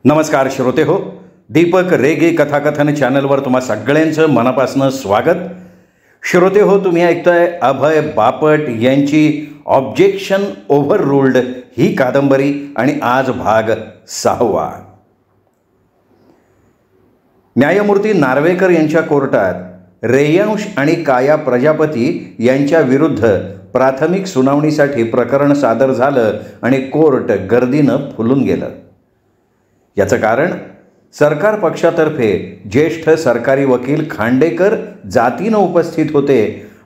नमस्कार श्रोते हो, दीपक रेगे कथाकथन चॅनलवर तुम्हा सगळ्यांचं मनापासून स्वागत. श्रोते हो, तुम्ही ऐकताय अभय बापट यांची ऑब्जेक्शन ओव्हर रूल्ड ही कादंबरी आणि आज भाग 6. न्यायमूर्ती नार्वेकर यांच्या कोर्टात रेयांश आणि काया प्रजापती यांच्या विरुद्ध प्राथमिक सुनावणीसाठी प्रकरण सादर झालं आणि कोर्ट गर्दीनं फुलून गेलं. याचं कारण सरकार पक्षातर्फे ज्येष्ठ सरकारी वकील खांडेकर जातीनं उपस्थित होते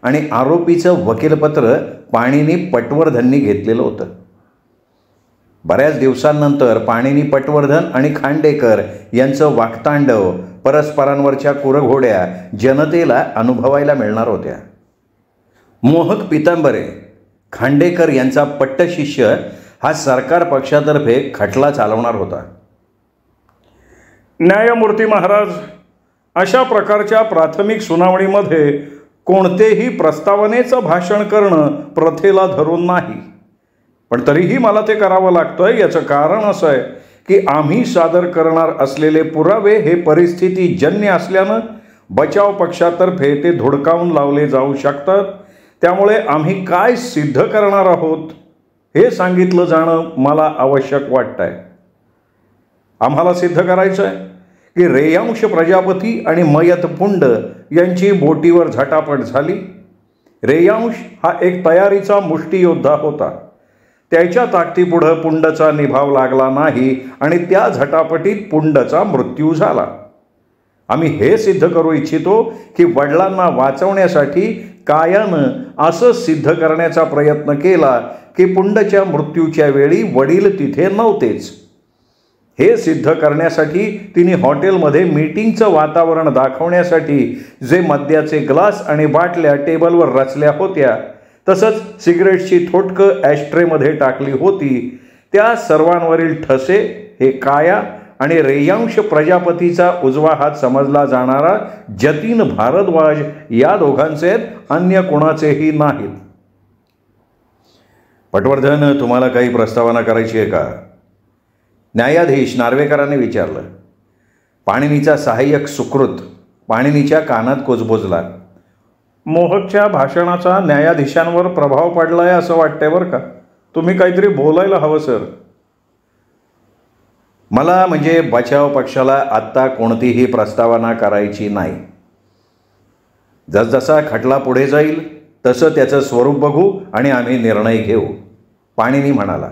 आणि आरोपीचं वकीलपत्र पाणिनी पटवर्धननी घेतलेलं होतं. बऱ्याच दिवसांनंतर पाणिनी पटवर्धन आणि खांडेकर यांचं वाक्तांडव, परस्परांवरच्या कुरघोड्या जनतेला अनुभवायला मिळणार होत्या. मोहक पितांबरे खांडेकर यांचा पट्टशिष्य हा सरकार पक्षातर्फे खटला चालवणार होता. न्यायमूर्ती महाराज, अशा प्रकारच्या प्राथमिक सुनावणीमध्ये कोणतेही प्रस्तावनेचं भाषण करणं प्रथेला धरून नाही, पण तरीही मला ते करावं लागतं. याचं कारण असं आहे की आम्ही सादर करणार असलेले पुरावे हे परिस्थितीजन्य असल्यानं बचाव पक्षातर्फे ते धुडकावून लावले जाऊ शकतात. त्यामुळे आम्ही काय सिद्ध करणार आहोत हे सांगितलं जाणं मला आवश्यक वाटतं आहे. आम्हाला सिद्ध करायचं आहे की रेयांश प्रजापती आणि मयत पुंड यांची बोटीवर झटापट झाली. रेयांश हा एक तयारीचा मुष्टियोद्धा होता. त्याच्या ताकदीपुढं पुंडचा निभाव लागला नाही आणि त्या झटापटीत पुंडचा मृत्यू झाला. आम्ही हे सिद्ध करू इच्छितो की वडिलांना वाचवण्यासाठी कायानं असं सिद्ध करण्याचा प्रयत्न केला की पुंडच्या मृत्यूच्या वेळी वडील तिथे नव्हतेच. हे सिद्ध करण्यासाठी तिने हॉटेलमध्ये मीटिंगचं वातावरण दाखवण्यासाठी जे मद्याचे ग्लास आणि बाटल्या टेबलवर रचल्या होत्या, तसंच सिगरेटची थोटकं ॲशट्रेमध्ये टाकली होती, त्या सर्वांवरील ठसे हे काया आणि रेयांश प्रजापतीचा उजवा हात समजला जाणारा जतीन भारद्वाज या दोघांचे, अन्य कोणाचेही नाहीत. पटवर्धन, तुम्हाला काही प्रस्तावना करायची आहे का? न्यायाधीश नार्वेकरांनी विचारलं. पाणिनीचा सहाय्यक सुकृत पाणिनीच्या कानात कुजबुजला. मोहकच्या भाषणाचा न्यायाधीशांवर प्रभाव पडलाय असं वाटतंय बरं का. तुम्ही काहीतरी बोलायला हवं सर. मला म्हणजे बचाव पक्षाला आत्ता कोणतीही प्रस्तावना करायची नाही. जसजसा खटला पुढे जाईल तसं त्याचं स्वरूप बघू आणि आम्ही निर्णय घेऊ, पाणिनी म्हणाला.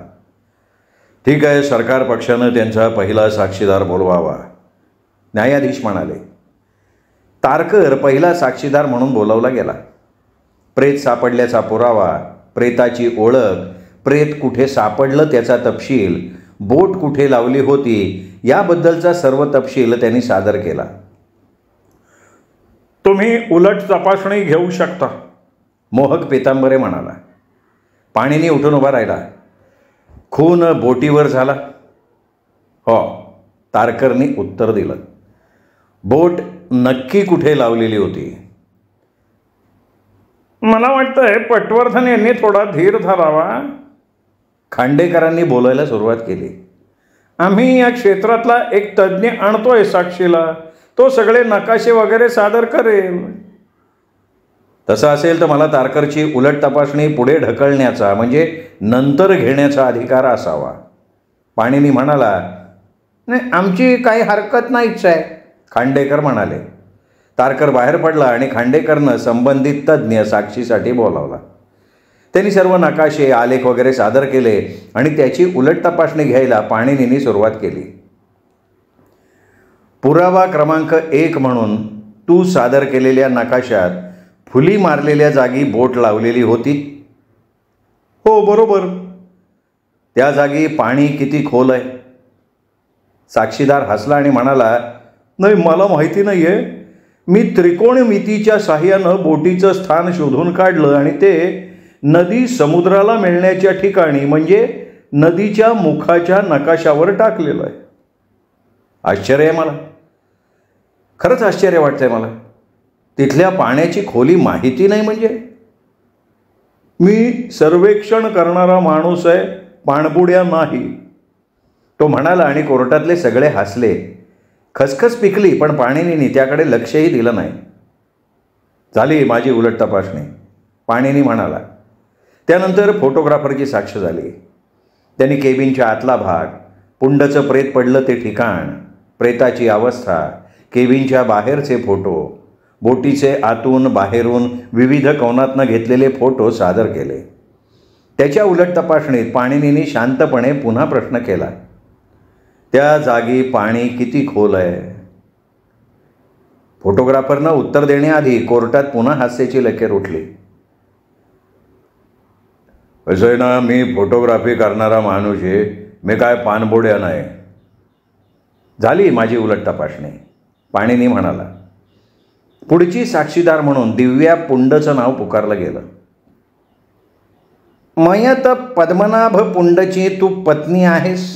ठीक आहे, सरकार पक्षानं त्यांचा पहिला साक्षीदार बोलवावा, न्यायाधीश म्हणाले. तारकर पहिला साक्षीदार म्हणून बोलावला गेला. प्रेत सापडल्याचा पुरावा, प्रेताची ओळख, प्रेत कुठे सापडलं त्याचा तपशील, बोट कुठे लावली होती याबद्दलचा सर्व तपशील त्यांनी सादर केला. तुम्ही उलट तपासणी घेऊ शकता, मोहक पितांबरे म्हणाला. पाणिनी उठून उभा राहिला. खून बोटीवर झाला? हो, तारकरनी उत्तर दिलं. बोट नक्की कुठे लावलेली होती? मला वाटतंय पटवर्धन यांनी थोडा धीर धरावा. खांडेकरांनी बोलायला सुरुवात केली. आम्ही या क्षेत्रातला एक तज्ज्ञ आणतोय साक्षीला. तो सगळे नकाशे वगैरे सादर करेल. तसं असेल तर मला तारकरची उलट तपासणी पुढे ढकलण्याचा म्हणजे नंतर घेण्याचा अधिकार असावा, पाणिनी म्हणाला. नाही, आमची काही हरकत नाहीच आहे, खांडेकर म्हणाले. तारकर बाहेर पडला आणि खांडेकरनं संबंधित तज्ज्ञ साक्षीसाठी बोलावला. त्यांनी सर्व नकाशे, आलेख वगैरे सादर केले आणि त्याची उलट तपासणी घ्यायला पाणिनींनी सुरुवात केली. पुरावा क्रमांक 1 म्हणून तू सादर केलेल्या नकाशात फुली मारलेल्या जागी बोट लावलेली होती? हो, बरोबर. त्या जागी पाणी किती खोल आहे? साक्षीदार हसला आणि म्हणाला, नाही, मला माहिती नाही आहे. मी त्रिकोणमितीच्या साह्यानं बोटीचं स्थान शोधून काढलं आणि ते नदी समुद्राला मिळण्याच्या ठिकाणी म्हणजे नदीच्या मुखाच्या नकाशावर टाकलेलं आहे. आश्चर्य आहे मला, खरंच आश्चर्य वाटतंय मला. तिथल्या पाण्याची खोली माहिती नाही म्हणजे? मी सर्वेक्षण करणारा माणूस आहे, पाणबुड्या नाही. तो म्हणाला आणि कोर्टातले सगळे हसले. खसखस पिकली, पण पाणिनींनी त्याकडे लक्षही दिलं नाही. झाली माझी उलट तपासणी, पाणिनी म्हणाला. त्यानंतर फोटोग्राफरची साक्ष झाली. त्यांनी केबिनच्या आतला भाग, पुंडचं प्रेत पडलं ते ठिकाण, प्रेताची अवस्था, केबिनच्या बाहेरचे फोटो, बोटीचे आतून बाहेरून विविध कोनातनं घेतलेले फोटो सादर केले. त्याच्या उलट तपासणीत पाणिनींनी शांतपणे पुन्हा प्रश्न केला, त्या जागी पाणी किती खोल आहे? फोटोग्राफरनं उत्तर देण्याआधी कोर्टात पुन्हा हास्याची लकेर उठली. असं आहे ना, मी फोटोग्राफी करणारा माणूस आहे, मी काय पानबोड्या नाही. झाली माझी उलट तपासणी, पाणिनी म्हणाला. पुढची साक्षीदार म्हणून दिव्या पुंडचं नाव पुकारलं गेलं. मयत पद्मनाभ पुंडची तू पत्नी आहेस?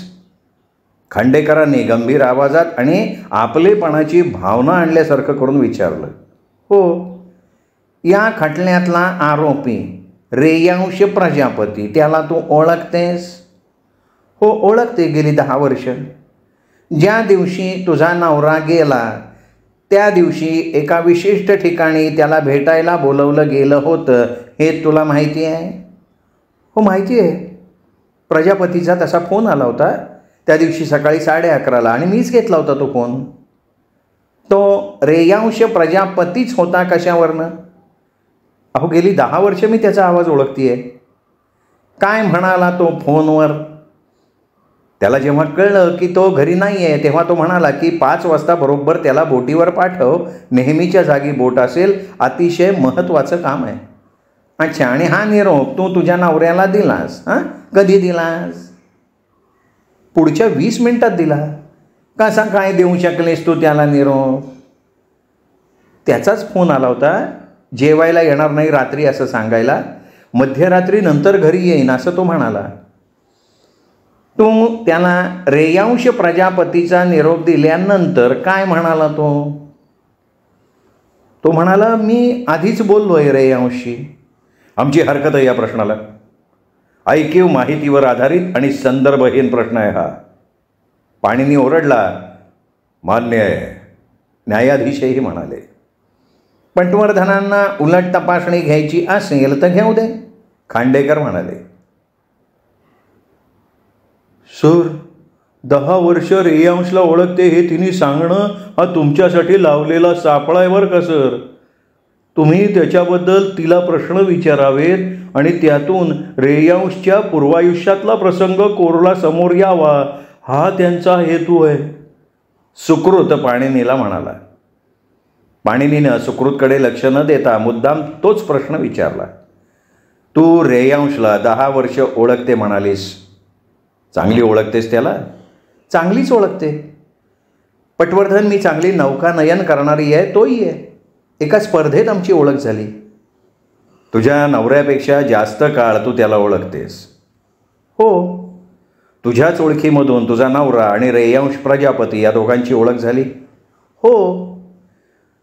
खांडेकरांनी गंभीर आवाजात आणि आपलेपणाची भावना आणल्यासारखं करून विचारलं. हो. या खटल्यातला आरोपी रेयांश प्रजापती, त्याला तू ओळखतेस? हो, ओळखते. गेली 10 वर्ष. ज्या दिवशी तुझा नवरा गेला त्या दिवशी एका विशिष्ट ठिकाणी त्याला भेटायला बोलवलं गेलं होतं, हे तुला माहिती आहे? हो, माहिती आहे. प्रजापतीचा तसा फोन आला होता त्या दिवशी सकाळी 11:30 आणि मीच घेतला होता तो फोन. तो रेयांश प्रजापतीच होता. कशावरनं? अहो, गेली 10 वर्ष मी त्याचा आवाज ओळखतीये. काय म्हणाला तो फोनवर? त्याला जेव्हा कळलं की तो घरी नाही आहे तेव्हा तो म्हणाला की 5 वाजता बरोबर त्याला बोटीवर पाठव, नेहमीच्या जागी बोट असेल, अतिशय महत्त्वाचं काम आहे. अच्छा, आणि हा निरोप तू तुझ्या नवऱ्याला दिलास? हां, कधी दिलास? पुढच्या 20 मिनिटात दिला. कसा काय देऊ शकलेस तू त्याला निरोप? त्याचाच फोन आला होता, जेवायला येणार नाही रात्री असं सांगायला, मध्यरात्री नंतर घरी येईन असं तो म्हणाला. तू त्याला रेयांश प्रजापतीचा निरोप दिल्यानंतर काय म्हणाला तो? तो म्हणाला, मी आधीच बोललो आहे रेयांशी. आमची हरकत आहे या प्रश्नाला. ऐकीव माहितीवर आधारित आणि संदर्भहीन प्रश्न आहे हा. पाणिनी ओरडला. मान्य आहे, न्यायाधीशही म्हणाले. पटवर्धनांना उलट तपासणी घ्यायची असेल तर घेऊ दे, खांडेकर म्हणाले. सर, 10 वर्ष रेयांशला ओळखते हे तिने सांगणं हा तुमच्यासाठी लावलेला सापळा आहे बरं का सर. तुम्ही त्याच्याबद्दल तिला प्रश्न विचारावेत आणि त्यातून रेयांशच्या पूर्वायुष्यातला प्रसंग कोरला समोर यावा, हा त्यांचा हेतू आहे. सुकृत पाणिनीला म्हणाला. पाणिनीनं सुकृतकडे लक्ष न देता मुद्दाम तोच प्रश्न विचारला. तू रेयांशला 10 वर्ष ओळखते म्हणालीस, चांगली ओळखतेस त्याला? चांगलीच ओळखते. पटवर्धन, मी चांगली नौकानयन करणारी आहे, तोही आहे. एका स्पर्धेत आमची ओळख झाली. तुझ्या नवऱ्यापेक्षा जास्त काळ तू त्याला ओळखतेस? हो. तुझ्याच ओळखीमधून तुझा नवरा आणि रेयांश प्रजापती या दोघांची ओळख झाली? हो.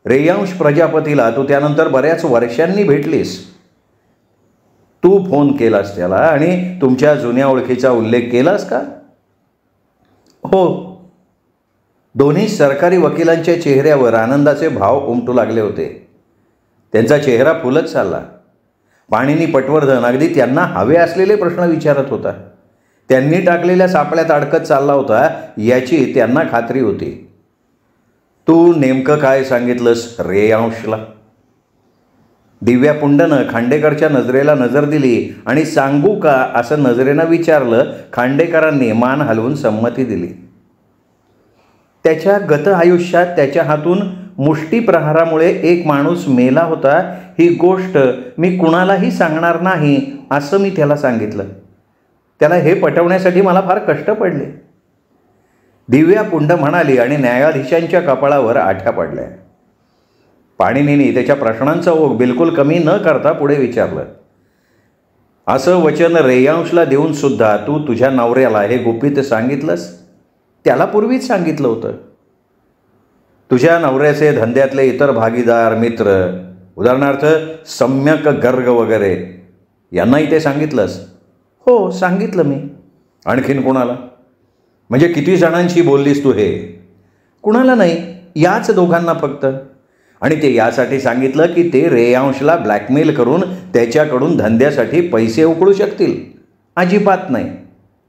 रेयांश प्रजापतीला तू त्यानंतर बऱ्याच वर्षांनी भेटलीस. तू फोन केलास त्याला आणि तुमच्या जुन्या ओळखीचा उल्लेख केलास का? हो. दोन्ही सरकारी वकिलांच्या चेहऱ्यावर आनंदाचे भाव उमटू लागले होते. त्यांचा चेहरा फुलत चालला. पाणिनी पटवर्धन अगदी त्यांना हवे असलेले प्रश्न विचारत होता. त्यांनी टाकलेल्या सापळ्यात अडकत चालला होता याची त्यांना खात्री होती. तू नेमकं काय सांगितलंस रेयांशला? दिव्या पुंडनं खांडेकरच्या नजरेला नजर दिली आणि सांगू का असं नजरेनं विचारलं. खांडेकरांनी मान हलवून संमती दिली. त्याच्या गत आयुष्यात त्याच्या हातून मुष्टीप्रहारामुळे एक माणूस मेला होता, ही गोष्ट मी कुणालाही सांगणार नाही असं मी त्याला सांगितलं. त्याला हे पटवण्यासाठी मला फार कष्ट पडले, दिव्या पुंड म्हणाली आणि न्यायाधीशांच्या कपाळावर आठ्या पडल्या. पाणिनींनी त्याच्या प्रश्नांचा ओघ बिलकुल कमी न करता पुढे विचारलं. असं वचन रेयांशला देऊन सुद्धा तू तुझ्या नवऱ्याला हे गुपित सांगितलंस? त्याला पूर्वीच सांगितलं होतं. तुझ्या नवऱ्याचे धंद्यातले इतर भागीदार, मित्र, उदाहरणार्थ सम्यक गर्ग वगैरे, यांनाही ते सांगितलंस? हो, सांगितलं मी. आणखीन कोणाला? म्हणजे किती जणांशी बोललीस तू हे? कुणाला नाही, याच दोघांना फक्त. आणि ते यासाठी सांगितलं की ते रेयांशला ब्लॅकमेल करून त्याच्याकडून धंद्यासाठी पैसे उकळू शकतील? अजिबात नाही.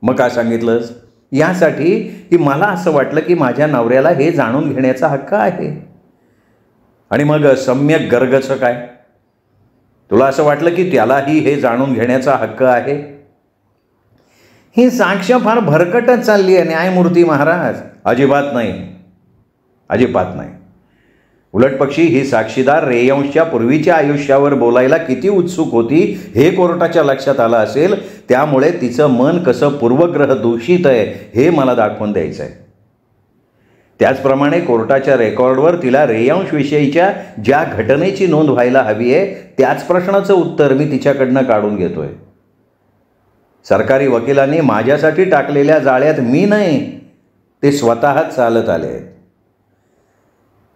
मग काय सांगितलंस? यासाठी की मला असं वाटलं की माझ्या नवऱ्याला हे जाणून घेण्याचा हक्क आहे. आणि मग सम्यक गर्गचं काय? तुला असं वाटलं की त्यालाही हे जाणून घेण्याचा हक्क आहे? ही साक्ष फार भरकटच चालली आहे न्यायमूर्ती महाराज. अजिबात नाही, अजिबात नाही. उलटपक्षी ही साक्षीदार रेयांशच्या पूर्वीच्या आयुष्यावर बोलायला किती उत्सुक होती हे कोर्टाच्या लक्षात आलं असेल. त्यामुळे तिचं मन कसं पूर्वग्रह दूषित आहे हे मला दाखवून द्यायचं आहे. त्याचप्रमाणे कोर्टाच्या रेकॉर्डवर तिला रेयांशविषयीच्या ज्या घटनेची नोंद व्हायला हवी आहे त्याच प्रश्नाचं उत्तर मी तिच्याकडनं काढून घेतोय. सरकारी वकिलांनी माझ्यासाठी टाकलेल्या जाळ्यात मी नाही, ते स्वतःच चालत आले आहेत.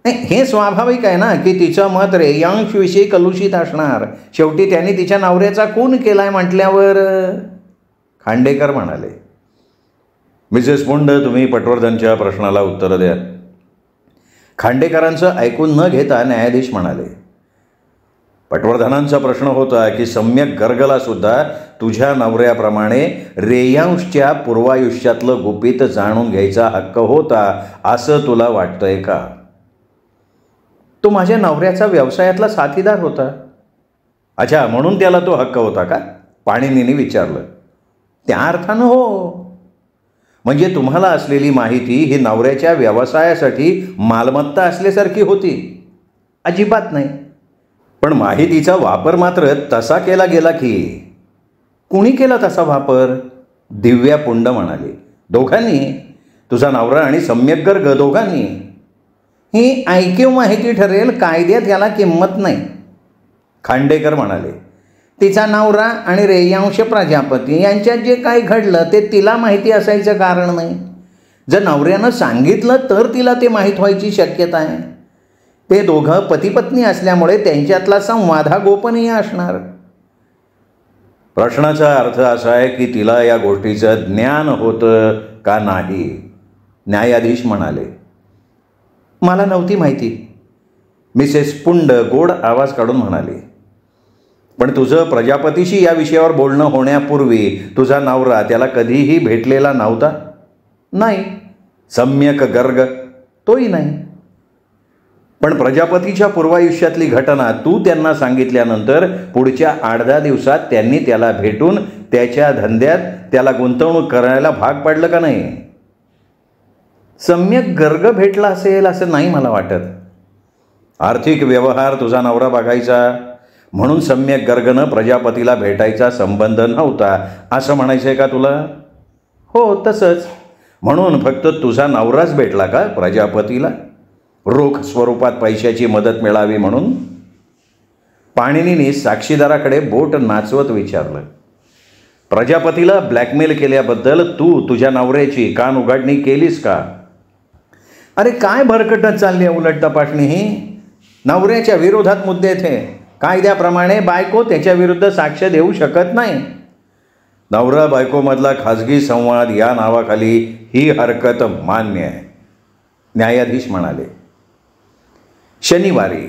हे स्वाभाविक आहे ना की तिचं मत रेयांशविषयी कलुषित असणार. शेवटी त्यांनी तिच्या नवऱ्याचा खून केलाय म्हटल्यावर. खांडेकर म्हणाले. मिसेस पुंड, तुम्ही पटवर्धनच्या प्रश्नाला उत्तर द्या. खांडेकरांचं ऐकून न घेता न्यायाधीश म्हणाले. पटवर्धनांचा प्रश्न होता की सम्यक गर्गला सुद्धा तुझ्या नवऱ्याप्रमाणे रेयांशच्या पूर्वायुष्यातलं गुपित जाणून घ्यायचा हक्क होता असं तुला वाटतंय का? तो माझ्या नवऱ्याचा व्यवसायातला साथीदार होता. अच्छा, म्हणून त्याला तो हक्क होता का? पाणिनीने विचारलं. त्या अर्थानं हो. म्हणजे तुम्हाला असलेली माहिती ही नवऱ्याच्या व्यवसायासाठी मालमत्ता असल्यासारखी होती? अजिबात नाही. पण माहितीचा वापर मात्र तसा केला गेला की? कुणी केला तसा वापर? दिव्या पुंड म्हणाली. दोघांनी, तुझा नवरा आणि सम्यक गर्ग दोघांनी. ही ऐकीव माहिती ठरेल, कायद्यात याला किंमत नाही. खांडेकर म्हणाले. तिचा नवरा आणि रेयांश प्रजापती यांच्यात जे काही घडलं ते तिला माहिती असायचं कारण नाही. जर नवऱ्यानं सांगितलं तर तिला ते माहीत व्हायची शक्यता आहे. ते दोघं पतीपत्नी असल्यामुळे त्यांच्यातला संवाद हा गोपनीय असणार. प्रश्नाचा अर्थ असा आहे की तिला या गोष्टीचं ज्ञान होतं का नाही? न्यायाधीश म्हणाले. मला नव्हती माहिती. मिसेस पुंड गोड आवाज काढून म्हणाली. पण तुझं प्रजापतीशी या विषयावर बोलणं होण्यापूर्वी तुझा नवरा त्याला कधीही भेटलेला नव्हता? नाही. सम्यक गर्ग? तोही नाही. पण प्रजापतीच्या पूर्वायुष्यातली घटना तू त्यांना सांगितल्यानंतर पुढच्या 8-10 दिवसात त्यांनी त्याला भेटून त्याच्या धंद्यात त्याला गुंतवणूक करायला भाग पाडलं का नाही? सम्यक गर्ग भेटला असेल असं नाही मला वाटत. आर्थिक व्यवहार तुझा नवरा बघायचा म्हणून सम्यक गर्गनं प्रजापतीला भेटायचा संबंध नव्हता असं म्हणायचं आहे का तुला? हो, तसंच. म्हणून फक्त तुझा नवराच भेटला का प्रजापतीला? रोख स्वरूपात पैशाची मदत मिळावी म्हणून? पाणिनीने साक्षीदाराकडे बोट नाचवत विचारलं. प्रजापतीला ब्लॅकमेल केल्याबद्दल तू तुझ्या नवऱ्याची कान उघडणी केलीस का? अरे काय भरकटत चालली आहे उलट तपासणी ही. नवऱ्याच्या विरोधात मुद्दे थे. कायद्याप्रमाणे बायको त्याच्याविरुद्ध साक्ष देऊ शकत नाही. नवरा बायकोमधला खाजगी संवाद या नावाखाली ही हरकत मान्य आहे, न्यायाधीश म्हणाले. शनिवारी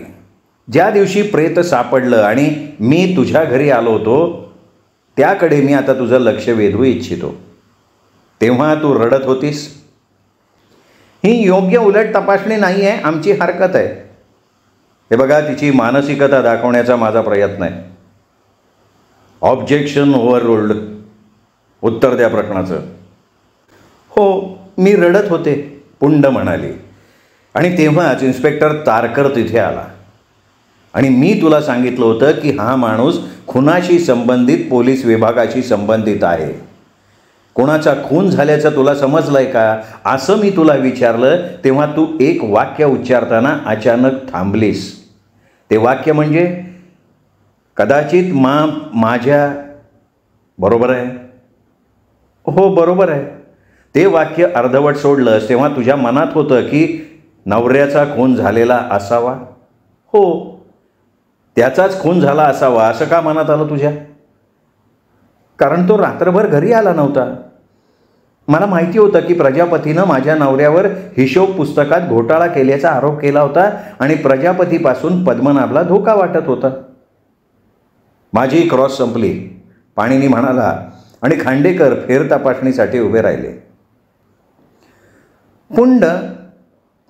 ज्या दिवशी प्रेत सापडलं आणि मी तुझ्या घरी आलो होतो त्याकडे मी आता तुझं लक्ष वेधू इच्छितो. तेव्हा तू रडत होतीस. ही योग्य उलट तपासणी नाही आहे, आमची हरकत आहे. हे बघा, तिची मानसिकता दाखवण्याचा माझा प्रयत्न आहे. ऑब्जेक्शन ओव्हररूल्ड. उत्तर द्या प्रश्नाचं. हो, मी रडत होते, पुंड म्हणाली. आणि तेव्हाच इन्स्पेक्टर तारकर तिथे आला आणि मी तुला सांगितलं होतं की हा माणूस खुनाशी संबंधित पोलीस विभागाशी संबंधित आहे. कोणाचा खून झाल्याचं तुला समजलंय का असं मी तुला विचारलं तेव्हा तू एक वाक्य उच्चारताना अचानक थांबलीस. ते वाक्य म्हणजे कदाचित माझ्या. बरोबर आहे? हो, बरोबर आहे. ते वाक्य अर्धवट सोडलंस तेव्हा तुझ्या मनात होतं की नवऱ्याचा खून झालेला असावा? हो. त्याचाच खून झाला असावा असं का मनात आलं तुझ्या? कारण तो रात्रभर घरी आला नव्हता. मला माहिती होतं की प्रजापतीनं माझ्या नवऱ्यावर हिशोब पुस्तकात घोटाळा केल्याचा आरोप केला होता आणि प्रजापतीपासून पद्मनाभला धोका वाटत होता. माझी क्रॉस संपली, पाणिनी म्हणाला, आणि खांडेकर फेर तपासणीसाठी उभे राहिले. पुंड,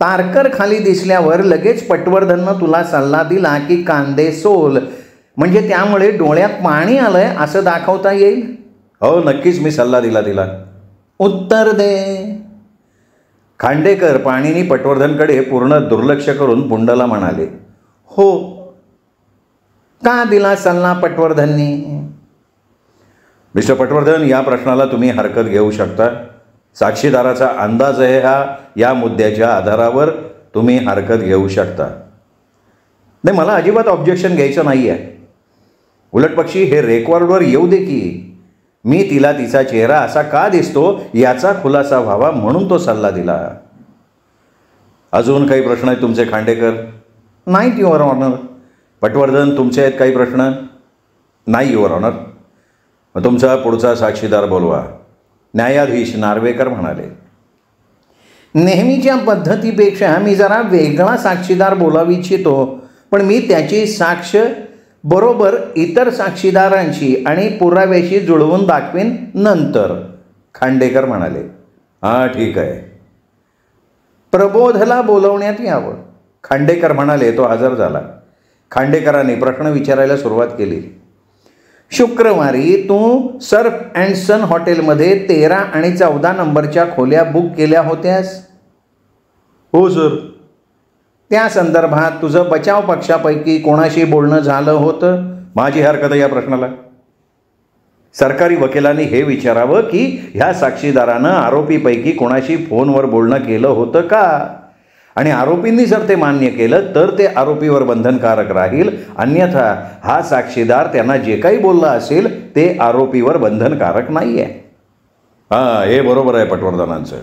तारकर खाली दिसल्यावर लगेच पटवर्धननं तुला सल्ला दिला की कांदे सोल, म्हणजे त्यामुळे डोळ्यात पाणी आलंय असं दाखवता येईल. हो, नक्कीच मी सल्ला दिला तिला. उत्तर दे. खांडेकर पाणिनी पटवर्धनकडे पूर्ण दुर्लक्ष करून पुंडला म्हणाले, हो. का दिला सल्ला पटवर्धननी? मिस्टर पटवर्धन, या प्रश्नाला तुम्ही हरकत घेऊ शकता. साक्षीदाराचा अंदाज आहे हा, या मुद्द्याच्या आधारावर तुम्ही हरकत घेऊ शकता. नाही, मला अजिबात ऑब्जेक्शन घ्यायचं नाही आहे. उलटपक्षी हे रेकॉर्डवर येऊ दे की मी तिला तिचा चेहरा असा का दिसतो याचा खुलासा व्हावा म्हणून तो सल्ला दिला. अजून काही प्रश्न आहेत तुमचे खांडेकर? नाहीत युअर ऑनर. पटवर्धन, तुमचे आहेत काही प्रश्न? नाही युअर ऑनर. मग तुमचा पुढचा साक्षीदार बोलवा. न्यायाधीश नार्वेकर म्हणाले. नेहमीच्या पद्धतीपेक्षा मी जरा वेगळा साक्षीदार बोलावू इच्छितो, पण मी त्याची साक्ष बरोबर इतर साक्षीदारांशी आणि पुराव्याशी जुळवून दाखवेन नंतर, खांडेकर म्हणाले. हां, ठीक आहे. प्रबोधला बोलवण्यात यावं, खांडेकर म्हणाले. तो हजर झाला. खांडेकरांनी प्रश्न विचारायला सुरुवात केली. शुक्रवारी तू सर्फ अँड सन हॉटेलमध्ये 13 आणि 14 नंबरच्या खोल्या बुक केल्या होत्यास? हो सर. त्या संदर्भात तुझं बचाव पक्षापैकी कोणाशी बोलणं झालं होतं? माझी हरकत आहे या प्रश्नाला. सरकारी वकिलांनी हे विचारावं की ह्या साक्षीदारानं आरोपीपैकी कोणाशी फोनवर बोलणं केलं होतं का, आणि आरोपींनी जर ते मान्य केलं तर ते आरोपीवर बंधनकारक राहील, अन्यथा हा साक्षीदार त्यांना जे काही बोलला असेल ते आरोपीवर बंधनकारक नाही आहे. हां, हे बरोबर आहे पटवर्धनांचं.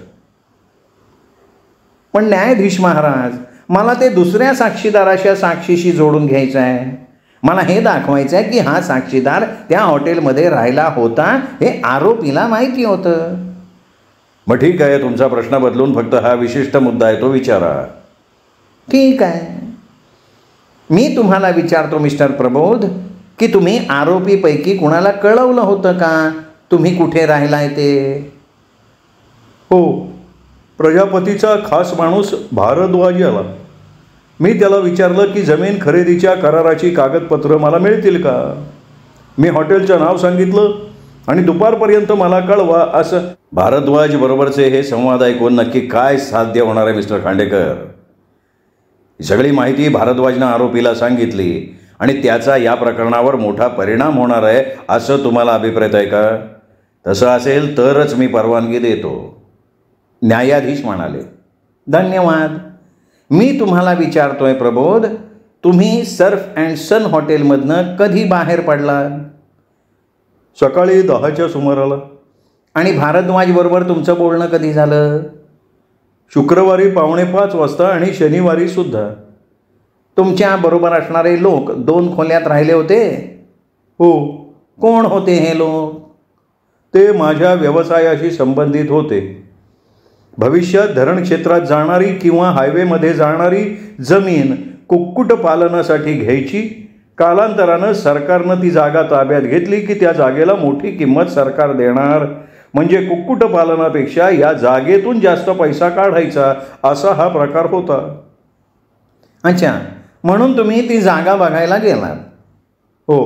पण न्यायाधीश महाराज, मला ते दुसऱ्या साक्षीदाराच्या साक्षीशी जोडून घ्यायचं आहे. मला हे दाखवायचं आहे की हा साक्षीदार त्या हॉटेलमध्ये राहिला होता हे आरोपीला माहिती होतं. मग ठीक आहे, तुमचा प्रश्न बदलून फक्त हा विशिष्ट मुद्दा आहे तो विचारा. ठीक आहे. मी तुम्हाला विचारतो मिस्टर प्रबोध की तुम्ही आरोपीपैकी कुणाला कळवलं होतं का तुम्ही कुठे राहिलाय ते? हो, प्रजापतीचा खास माणूस भारद्वाज आला. मी त्याला विचारलं की जमीन खरेदीच्या कराराची कागदपत्रं मला मिळतील का. मी हॉटेलचं नाव सांगितलं आणि दुपारपर्यंत मला कळवा असं. भारद्वाज बरोबरचे हे संवाद ऐकून नक्की काय साध्य होणार आहे मिस्टर खांडेकर? ही सगळी माहिती भारद्वाजनं आरोपीला सांगितली आणि त्याचा या प्रकरणावर मोठा परिणाम होणार आहे असं तुम्हाला अभिप्रेत आहे का? तसं असेल तरच मी परवानगी देतो. न्यायाधीश म्हणाले. धन्यवाद. मी तुम्हाला विचारतोय प्रबोध, तुम्ही सर्फ अँड सन हॉटेलमधनं कधी बाहेर पडलात? सकाळी 10च्या सुमाराला. आणि भारद्वाज बरोबर तुमचं बोलणं कधी झालं? शुक्रवारी 4:45 वाजता आणि शनिवारी सुद्धा. तुमच्या बरोबर असणारे लोक 2 खोल्यात राहिले होते? हो. कोण होते हे लोक? ते माझ्या व्यवसायाशी संबंधित होते. भविष्यात धरण क्षेत्रात जाणारी किंवा हायवेमध्ये जाणारी जमीन कुक्कुटपालनासाठी घ्यायची. कालांतरानं सरकारनं ती जागा ताब्यात घेतली की त्या जागेला मोठी किंमत सरकार देणार, म्हणजे कुक्कुटपालनापेक्षा या जागेतून जास्त पैसा काढायचा असा हा प्रकार होता. अच्छा, म्हणून तुम्ही ती जागा बघायला गेलात? हो.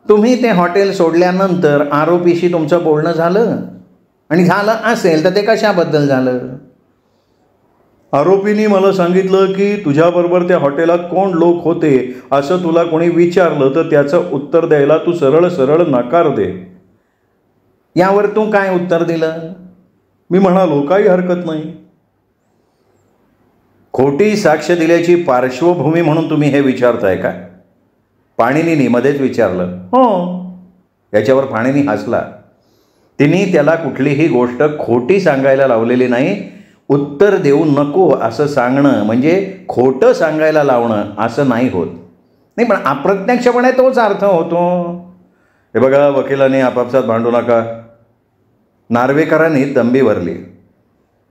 तुम्ही ते हॉटेल सोडल्यानंतर आरोपीशी तुमचं बोलणं झालं? आणि झालं असेल तर ते कशाबद्दल झालं? आरोपींनी मला सांगितलं की तुझ्याबरोबर त्या हॉटेलात कोण लोक होते असं तुला कोणी विचारलं तर त्याचं उत्तर द्यायला तू सरळ सरळ नकार दे. यावर तू काय उत्तर दिलं? मी म्हणालो काही हरकत नाही. खोटी साक्ष दिल्याची पार्श्वभूमी म्हणून तुम्ही हे विचारताय का? पाणिनीने मध्येच विचारलं. हो. याच्यावर पाणिनी हसला. तिने त्याला कुठलीही गोष्ट खोटी सांगायला लावलेली नाही. उत्तर देऊ नको असं सांगणं म्हणजे खोटं सांगायला लावणं असं नाही होत. नाही, पण अप्रत्यक्षपणे तोच अर्थ होतो. हे बघा वकिलांनी आपापसात भांडू नका. नार्वेकरांनी तंबी भरली.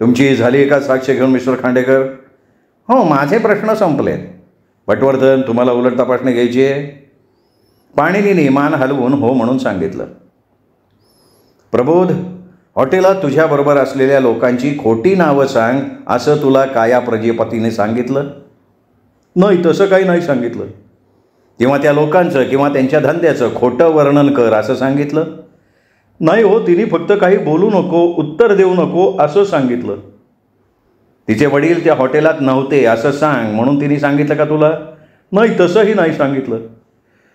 तुमची झाली का साक्ष घेऊन मिस्टर खांडेकर? हो, माझे प्रश्न संपले. पटवर्धन, तुम्हाला उलट तपासणी घ्यायची आहे? पाणिनीने मान हलवून हो म्हणून सांगितलं. प्रबोध, हॉटेलात तुझ्याबरोबर असलेल्या लोकांची खोटी नावं सांग असं तुला काया प्रजापतीने सांगितलं? नाही, तसं काही नाही सांगितलं. किंवा त्या लोकांचं किंवा त्यांच्या धंद्याचं खोटं वर्णन कर असं सांगितलं? नाही हो, तिने फक्त काही बोलू नको, उत्तर देऊ नको असं सांगितलं. तिचे वडील त्या हॉटेलात नव्हते असं सांग म्हणून तिने सांगितलं का तुला? नाही, तसंही नाही सांगितलं.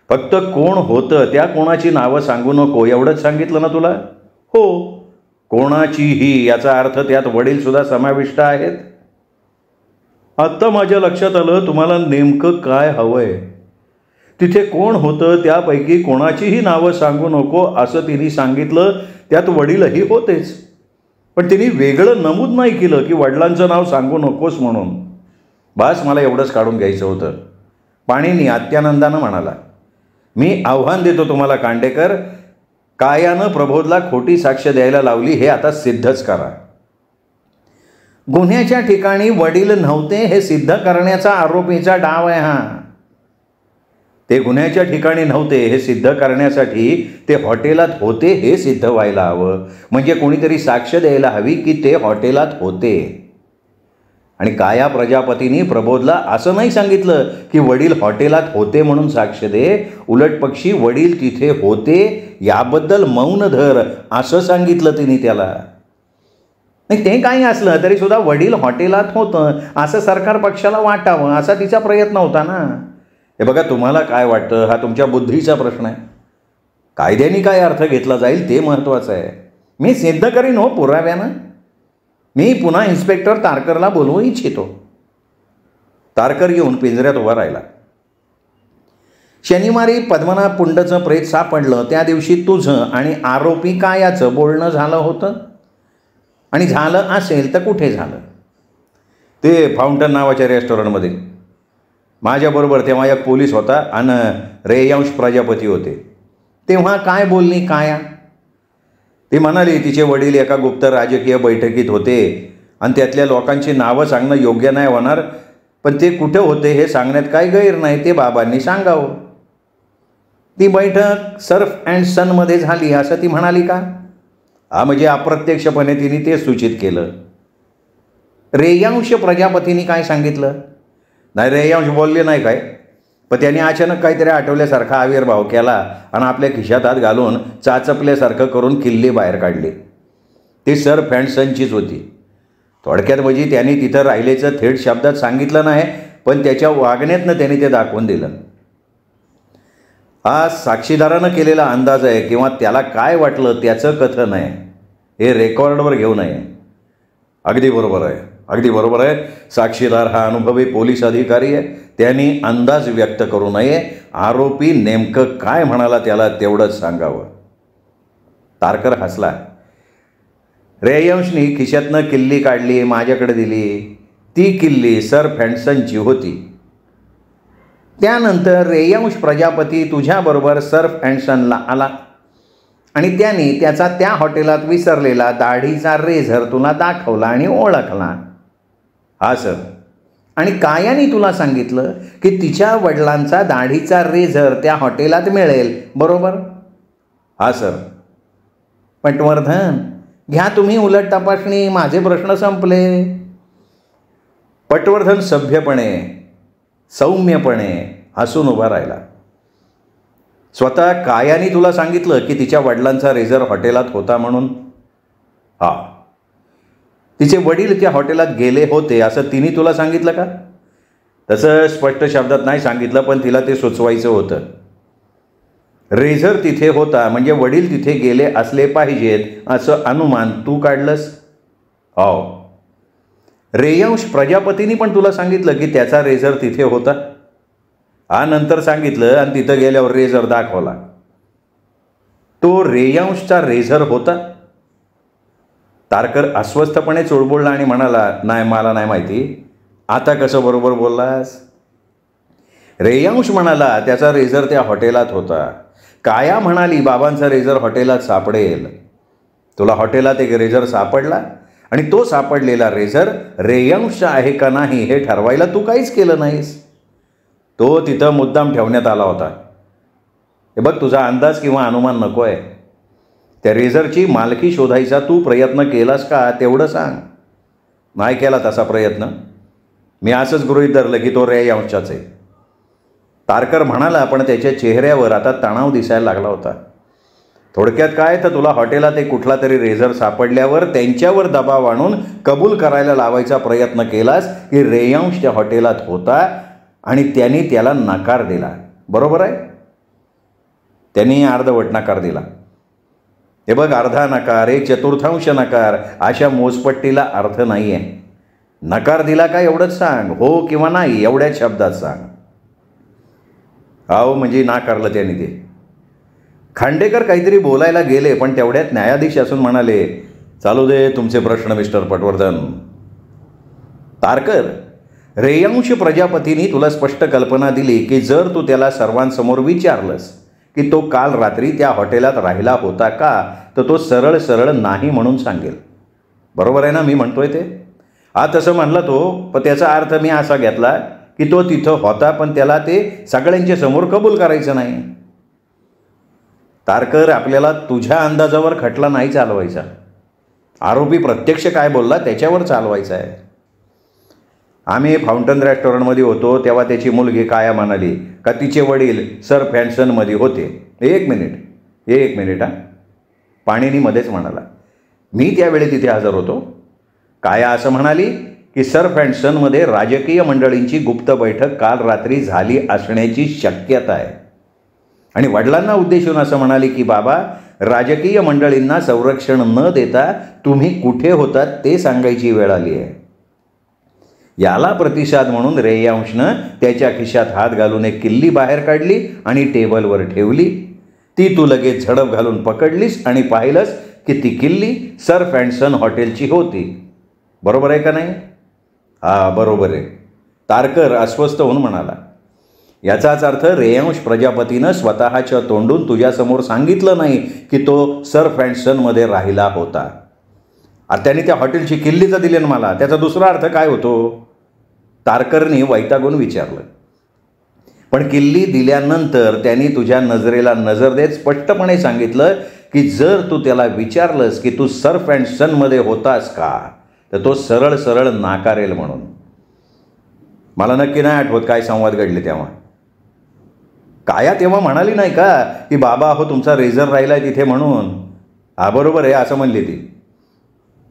फक्त कोण होतं त्या कोणाची नावं सांगू नको एवढंच सांगितलं ना तुला? हो. कोणाचीही याचा अर्थ त्यात वडीलसुद्धा समाविष्ट आहेत? आत्ता माझ्या लक्षात आलं तुम्हाला नेमकं काय हवंय. तिथे कोण होतं त्यापैकी कोणाचीही नावं सांगू नको असं तिने सांगितलं. त्यात वडीलही होतेच, पण तिने वेगळं नमूद नाही केलं की वडिलांचं नाव सांगू नकोस म्हणून. बस, मला एवढंच काढून घ्यायचं होतं. पाणिनी अत्यानंदानं म्हणाला. मी आव्हान देतो तुम्हाला खांडेकर, कायानं प्रबोधला खोटी साक्ष द्यायला लावली हे आता सिद्धच करा. गुन्ह्याच्या ठिकाणी वडील नव्हते हे सिद्ध करण्याचा आरोपीचा डाव आहे हा. ते गुन्ह्याच्या ठिकाणी नव्हते हे सिद्ध करण्यासाठी ते हॉटेलात होते हे सिद्ध व्हायला हवं. म्हणजे कोणीतरी साक्ष द्यायला हवी की ते हॉटेलात होते. आणि काया प्रजापतींनी प्रबोधला असं नाही सांगितलं की वडील हॉटेलात होते म्हणून साक्ष दे. उलट पक्षी वडील तिथे होते याबद्दल मौन धर असं सांगितलं तिने त्याला. नाही, ते काही असलं तरी सुद्धा वडील हॉटेलात होतं असं सरकार पक्षाला वाटावं असा तिचा प्रयत्न होता ना. हे बघा, तुम्हाला काय वाटतं हा तुमच्या बुद्धीचा प्रश्न आहे. कायद्याने काय अर्थ घेतला जाईल ते महत्त्वाचं आहे. मी सिद्ध करीन हो पुराव्यानं. मी पुन्हा इन्स्पेक्टर तारकरला बोलवू इच्छितो. तारकर येऊन पिंजऱ्यात उभा राहिला. शनिवारी पद्मनाभ पुंडचं प्रेत सापडलं त्या दिवशी तुझं आणि आरोपी कायाचं बोलणं झालं होतं? आणि झालं असेल तर कुठे झालं? ते फाउंटन नावाच्या रेस्टॉरंटमध्ये. माझ्याबरोबर तेव्हा एक पोलीस होता आणि रेयांश प्रजापती होते. तेव्हा काय बोलली काया? ती म्हणाली तिचे वडील एका गुप्त राजकीय बैठकीत होते आणि त्यातल्या लोकांची नावं सांगणं योग्य नाही होणार, पण ते कुठे होते हे सांगण्यात काही गैर नाही, ते बाबांनी सांगावं. ती बैठक सर्फ अँड सनमध्ये झाली असं ती म्हणाली का? हा, म्हणजे अप्रत्यक्षपणे तिने ते सूचित केलं. रेयांश प्रजापतींनी काय सांगितलं? नाही, रेयांश बोलले नाही काय, पण त्यांनी अचानक काहीतरी आठवल्यासारखा आविर्भाव केला आणि आपल्या खिशात हात घालून चाचपल्यासारखं करून किल्ली बाहेर काढली. ती सर्फ अँड सनचीच होती. थोडक्यात म्हणजे त्यांनी तिथं राहिलेचं थेट शब्दात सांगितलं नाही, पण त्याच्या वागण्यातनं त्यांनी ते दाखवून दिलं. हा साक्षीदारानं केलेला अंदाज आहे किंवा त्याला काय वाटलं त्याचं कथन आहे. हे रेकॉर्डवर घेऊ नये. अगदी बरोबर आहे, अगदी बरोबर आहे. साक्षीदार हा अनुभवी पोलीस अधिकारी आहे. त्यांनी अंदाज व्यक्त करू नये. आरोपी नेमकं काय म्हणाला त्याला तेवढंच सांगावं. तारकर हसला. रेयांशनी खिशातनं किल्ली काढली, माझ्याकडे दिली. ती किल्ली सर्फ अँड सनची होती. त्यानंतर रेयांश प्रजापती तुझ्याबरोबर सर्फ अँड सनला आला आणि त्याने त्याचा त्या हॉटेलात विसरलेला दाढीचा रेझर तुला दाखवला आणि ओळखला. हा सर. आणि कायाने तुला सांगितलं की तिच्या वडिलांचा दाढीचा रेझर त्या हॉटेलात मिळेल, बरोबर? हा सर. पटवर्धन, घ्या तुम्ही उलट तपासणी. माझे प्रश्न संपले. पटवर्धन सभ्यपणे सौम्यपणे हसून उभा राहिला. स्वतः कायाने तुला सांगितलं की तिच्या वडिलांचा रेझर हॉटेलात होता म्हणून? हा. तिचे वडील त्या हॉटेलात गेले होते असं तिने तुला सांगितलं का? तसं स्पष्ट शब्दात नाही सांगितलं, पण तिला ते सुचवायचं होतं. रेझर तिथे होता म्हणजे वडील तिथे गेले असले पाहिजेत असं अनुमान तू काढलंस? हो. रेयांश प्रजापतींनी पण तुला सांगितलं की त्याचा रेझर तिथे होता? हा, नंतर सांगितलं आणि तिथं गेल्यावर रेझर दाखवला. तो रेयांशचा रेझर होता? तारकर अस्वस्थपणे चुळबुळला आणि म्हणाला, नाही, मला नाही माहिती. आता कसं बरोबर बोललास? रेयांश म्हणाला त्याचा रेझर त्या हॉटेलात होता. काया म्हणाली बाबांचा रेझर हॉटेलात सापडेल. तुला हॉटेलात एक रेझर सापडला आणि तो सापडलेला रेझर रेयांशचा आहे का नाही हे ठरवायला तू काहीच केलं नाहीस. तो तिथं मुद्दाम ठेवण्यात आला होता. हे बघ, तुझा अंदाज किंवा अनुमान नको आहे. त्या रेझरची मालकी शोधायचा तू प्रयत्न केलास का तेवढं सांग. नाही केला तसा प्रयत्न. मी असंच गृहीत धरलं की तो रेयांशचाच आहे. तारकर म्हणाला, पण त्याच्या चेहऱ्यावर आता तणाव दिसायला लागला होता. थोडक्यात काय, तर तुला हॉटेलात एक कुठला तरी रेझर सापडल्यावर त्यांच्यावर दबाव आणून कबूल करायला लावायचा प्रयत्न केलास की रेयांश त्या हॉटेलात होता आणि त्यांनी त्याला नकार दिला. बरोबर आहे? त्यांनी अर्धवट नकार दिला. हे बघ, अर्धा नकार, एक चतुर्थांश नकार अशा मोजपट्टीला अर्थ नाही आहे. नकार दिला का एवढंच सांग. हो किंवा नाही एवढ्याच शब्दात सांग. अहो म्हणजे नाकारलं त्यांनी ते. खांडेकर काहीतरी बोलायला गेले, पण तेवढ्यात न्यायाधीश असून म्हणाले, चालू दे तुमचे प्रश्न मिस्टर पटवर्धन. तारकर, रेयांश प्रजापतींनी तुला स्पष्ट कल्पना दिली की जर तू त्याला सर्वांसमोर विचारलंस की तो काल रात्री त्या हॉटेलात राहिला होता का, तर तो सरळ सरळ नाही म्हणून सांगेल. बरोबर आहे ना मी म्हणतोय ते? हा, तसं म्हणला तो, पण त्याचा अर्थ मी असा घेतला की तो तिथं होता, पण त्याला ते सगळ्यांच्या समोर कबूल करायचं नाही. तारकर, आपल्याला तुझ्या अंदाजावर खटला नाही चालवायचा. आरोपी प्रत्यक्ष काय बोलला त्याच्यावर चालवायचा आहे. आम्ही फाउंटन रेस्टॉरंटमध्ये होतो तेव्हा त्याची मुलगी काया म्हणाली का तिचे वडील सर फॅन्सनमध्ये होते. एक मिनिट हां, पाणिनी मध्येच म्हणाला. मी त्यावेळी तिथे हजर होतो. काया असं म्हणाली की सर फॅन्सनमध्ये राजकीय मंडळींची गुप्त बैठक काल रात्री झाली असण्याची शक्यता आहे. आणि वडिलांना उद्देशून असं म्हणाले की बाबा, राजकीय मंडळींना संरक्षण न देता तुम्ही कुठे होतात ते सांगायची वेळ आली आहे. याला प्रतिसाद म्हणून रेयांशनं त्याच्या खिशात हात घालून एक किल्ली बाहेर काढली आणि टेबलवर ठेवली. ती तू लगेच झडप घालून पकडलीस आणि पाहिलंस की ती किल्ली सर फॅन्सन हॉटेलची होती. बरोबर आहे का नाही? हा, बरोबर आहे. तारकर अस्वस्थ होऊन म्हणाला. याचाच अर्थ रेयांश प्रजापतीनं स्वतःच्या तोंडून तुझ्यासमोर सांगितलं नाही की तो सर फॅन्सनमध्ये राहिला होता. आता त्याने त्या हॉटेलची किल्ली तर दिली ना मला, त्याचा दुसरा अर्थ काय होतो? तारकरने वैतागून विचारलं. पण किल्ली दिल्यानंतर त्यांनी तुझ्या नजरेला नजर देत स्पष्टपणे सांगितलं की जर तू त्याला विचारलंस की तू सर फॅन्सनमध्ये होतास का, तर तो सरळ सरळ नाकारेल म्हणून. मला नक्की नाही आठवत काय संवाद घडले तेव्हा. काया तेव्हा म्हणाली नाही का की बाबा हो तुमचा रेझर राहिला आहे तिथे म्हणून? हा, बरोबर आहे असं म्हणली ती.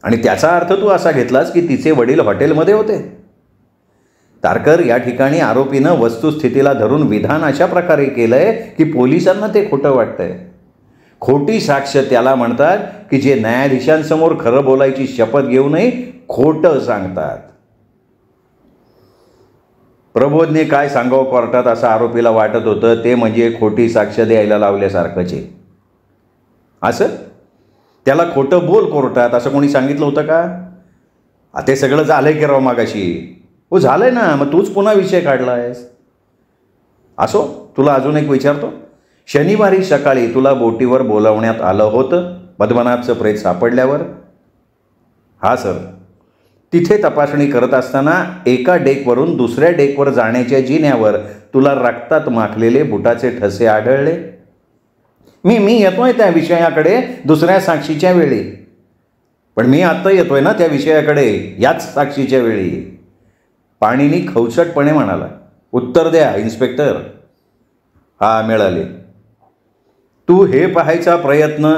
आणि त्याचा अर्थ तू असा घेतलास की तिचे वडील हॉटेलमध्ये होते. तारकर, या ठिकाणी आरोपीनं वस्तुस्थितीला धरून विधान अशा प्रकारे केलं आहे की पोलिसांना ते खोटं वाटतंय. खोटी साक्ष त्याला म्हणतात की जे न्यायाधीशांसमोर खरं बोलायची शपथ घेऊनही खोटं सांगतात. प्रबोधने काय सांगावं कोर्टात असं आरोपीला वाटत होतं ते म्हणजे खोटी साक्ष द्यायला लावल्यासारखंच. असं त्याला खोटं बोल कोर्टात असं कोणी सांगितलं होतं का? ते सगळं झालंय की राव मागाशी. हो झालंय ना, मग तूच पुन्हा विषय काढला आहेस. असो, तुला अजून एक विचारतो. शनिवारी सकाळी तुला बोटीवर बोलावण्यात आलं होतं पद्मनाभचं प्रेत सापडल्यावर? हा सर. तिथे तपासणी करत असताना एका डेकवरून दुसऱ्या डेकवर जाण्याच्या जिन्यावर तुला रक्तात माखलेले बुटाचे ठसे आढळले? मी येतोय त्या विषयाकडे दुसऱ्या साक्षीच्या वेळी. पण मी आत्ता येतोय ना त्या विषयाकडे याच साक्षीच्या वेळी. पाणिनी खवचटपणे म्हणाला. उत्तर द्या इन्स्पेक्टर. हा, मिळाले. तू हे पाहायचा प्रयत्न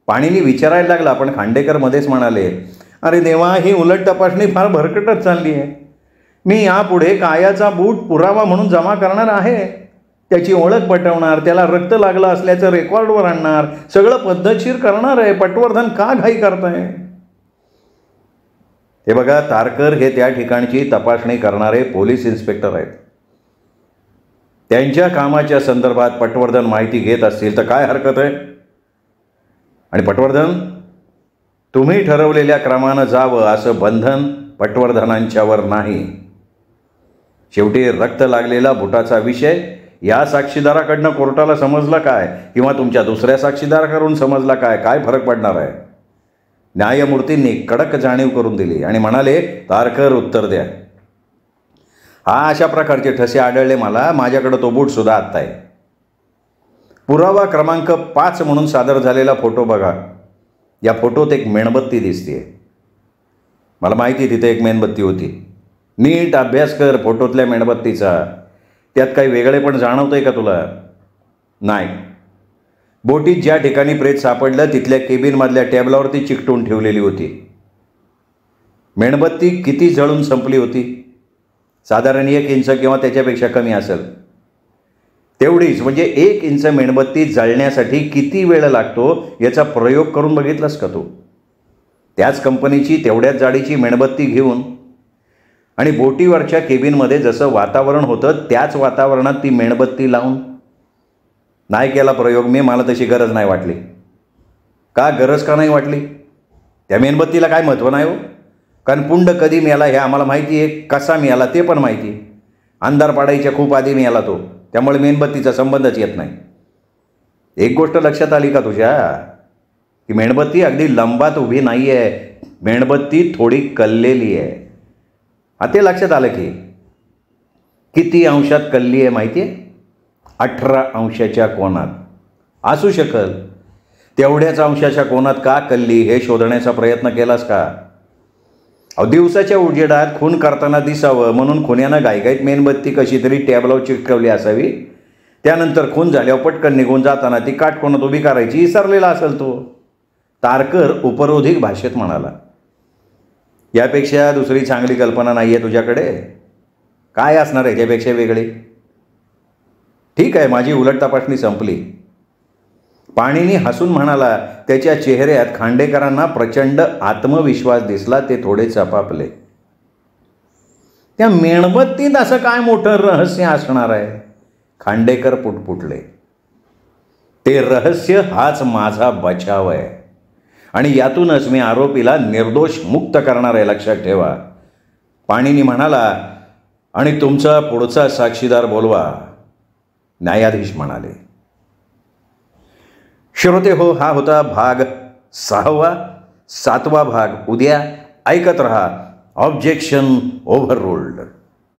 पाणिनी विचारायला लागला, पण खांडेकर मध्येच म्हणाले, अरे देवा, ही उलट तपासणी फार भरकटत चालली आहे. मी यापुढे कायाचा बूट पुरावा म्हणून जमा करणार आहे, त्याची ओळख पटवणार, त्याला रक्त लागलं असल्याचं रेकॉर्डवर आणणार, सगळं पद्धतशीर करणार आहे. पटवर्धन का घाई करताय? हे बघा, तारकर हे त्या ठिकाणची तपासणी करणारे पोलीस इन्स्पेक्टर आहेत. त्यांच्या कामाच्या संदर्भात पटवर्धन माहिती घेत असतील तर काय हरकत आहे? आणि पटवर्धन, तुम्ही ठरवलेल्या क्रमानं जावं असं बंधन पटवर्धनांच्यावर नाही. शेवटी रक्त लागलेला बुटाचा विषय या साक्षीदाराकडनं कोर्टाला समजला काय किंवा तुमच्या दुसऱ्या साक्षीदाराकडून समजला काय, काय फरक पडणार आहे? न्यायमूर्तींनी कडक जाणीव करून दिली आणि म्हणाले, तारकर उत्तर द्या. हा अशा प्रकारचे ठसे आढळले मला. माझ्याकडं तो बूटसुद्धा आत्ता आहे. पुरावा क्रमांक 5 म्हणून सादर झालेला फोटो बघा. या फोटोत एक मेणबत्ती दिसते. मला माहिती तिथे एक मेणबत्ती होती. नीट अभ्यास कर फोटोतल्या मेणबत्तीचा. त्यात काही वेगळे पण जाणवतंय का तुला? नाही. बोटीत ज्या ठिकाणी प्रेत सापडलं तिथल्या केबिनमधल्या टेबलावरती चिकटून ठेवलेली होती. मेणबत्ती किती जळून संपली होती? साधारण 1 इंच किंवा त्याच्यापेक्षा कमी असेल. तेवढीच, म्हणजे 1 इंच मेणबत्ती जळण्यासाठी किती वेळ लागतो याचा प्रयोग करून बघितलास का तू? त्याच कंपनीची तेवढ्याच जाडीची मेणबत्ती घेऊन आणि बोटीवरच्या केबिनमध्ये जसं वातावरण होतं त्याच वातावरणात ती मेणबत्ती लावून. नाही केला प्रयोग मी. मला तशी गरज नाही वाटली. का गरज का नाही वाटली? त्या मेणबत्तीला काय महत्त्व नाही हो. कारण पुंड कधी मिळाला हे आम्हाला माहिती आहे, कसा मिळाला ते पण माहिती. अंधार पाडायच्या खूप आधी मिळाला तो. त्यामुळे मेणबत्तीचा संबंधच येत नाही. एक गोष्ट लक्षात आली का तुझ्या? की मेणबत्ती अगदी लंबात उभी नाही आहे. मेणबत्ती थोडी कललेली आहे. ते लक्षात आलं की किती अंशात कलली आहे माहिती आहे? 18 अंशाच्या कोनात. असू शकल. तेवढ्याच अंशाच्या कोनात का कलली हे शोधण्याचा प्रयत्न केलास का? दिवसाच्या उजेडात खून करताना दिसावं म्हणून खुन्यानं गायगाईत मेणबत्ती कशी तरी टेबलावर चिकटवली असावी. त्यानंतर खून झाल्यावर पटकन निघून जाताना ती काटकोनात उभी करायची विसरलेला असेल तो. तारकर उपरोधिक भाषेत म्हणाला. यापेक्षा दुसरी चांगली कल्पना नाही आहे तुझ्याकडे? काय असणार आहे याच्यापेक्षा वेगळी? ठीक आहे, माझी उलट तपासणी संपली. पाणिनी हसून म्हणाला. त्याच्या चेहऱ्यात खांडेकरांना प्रचंड आत्मविश्वास दिसला. ते थोडे चपापले. त्या मेणबत्तीत असं काय मोठं रहस्य असणार आहे? खांडेकर पुटपुटले. ते रहस्य हाच माझा बचाव आहे आणि यातूनच मी आरोपीला निर्दोष मुक्त करणार आहे, लक्षात ठेवा. पाणिनी म्हणाला. आणि तुमचा पुढचा साक्षीदार बोलवा, न्यायाधीश म्हणाले. श्रोते हो, हा होता भाग 6. 7वा भाग उद्या. ऐकत रहा ऑब्जेक्शन ओव्हररूल्ड.